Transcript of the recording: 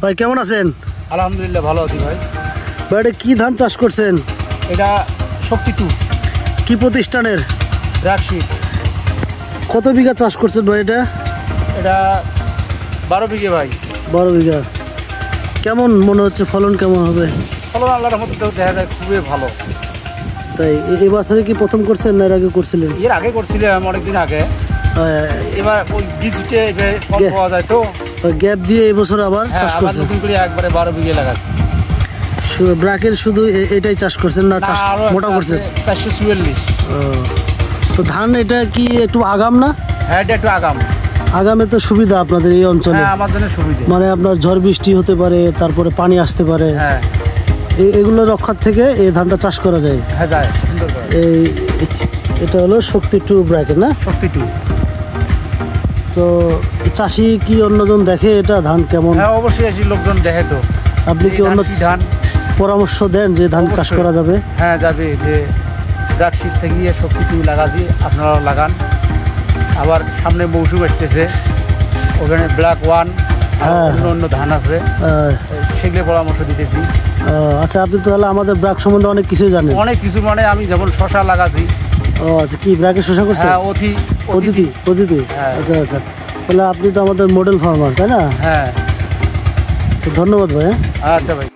ভাই কেমন আছেন? আলহামদুলিল্লাহ ভালো আছি ভাই। ভাই এটা কি ধান চাষ করছেন? এটা শক্তি 2 কি প্রতিষ্ঠানের? রাশিদ। কত বিঘা চাষ করছেন ভাই এটা? এটা 12 বিঘে ভাই। 12 বিঘা। কেমন মনে হচ্ছে, ফলন কেমন হবে? ফলন আল্লাহর রহমতে দেখা যায় খুবই ভালো। তাই এই বছরে কি প্রথম করছেন না এর আগে করছিলেন? এর আগে করছিলাম অনেকদিন আগে। এবার ওই বীজটা কম পাওয়া যায় তো গ্যাপ দিয়ে এই বছর আবার চাষ করছেন? নতুন করে একবারে 12 বিঘে লাগাচ্ছি। ব্রাকের শুধু এটাই চাষ করছেন না চাষ মোটা করছেন? 444। তো ধান এটা কি একটু আগাম না? হ্যাঁ এটা একটু আগাম। আগামে তো সুবিধা আপনাদের এই অঞ্চলে? হ্যাঁ আমার জন্য সুবিধা। মানে আপনার ঝড় বৃষ্টি হতে পারে, তারপরে পানি আসতে পারে। হ্যাঁ এগুলো রক্ষার থেকে এই ধানটা চাষ করা যায়। হ্যাঁ যায় সুন্দর করে। এটা হলো শক্তি 2 ব্র্যাকেট না? শক্তি 2। তো চাষি কি অন্যজন দেখে এটা ধান কেমন? হ্যাঁ অবশ্যই আসি লোকজন দেখে তো। আপনি কি অন্য ধান পরামর্শ দেন যে ধান চাষ করা যাবে? হ্যাঁ যাবে, যে রাশিদ থেকে শক্তি 2 লাগাচ্ছি, আপনারাও লাগান। আবার সামনে মৌসুম আসতেছে, ওখানে ব্ল্যাক 1 অন্য অন্য ধান আছে, সেগুলো পরামর্শ দিতেছি। আচ্ছা, আপনি তাহলে আমাদের ব্র্যাক সম্বন্ধে অনেক কিছু জানেন? অনেক কিছু, মানে আমি যেমন শশা লাগাচ্ছি। ও আচ্ছা, কি ব্র্যাকের শশা করছেন? হ্যাঁ অতিথি। আচ্ছা আচ্ছা, তাহলে আপনি তো আমাদের মডেল ফার্মার, তাই না? হ্যাঁ তো ধন্যবাদ ভাই। আচ্ছা ভাই।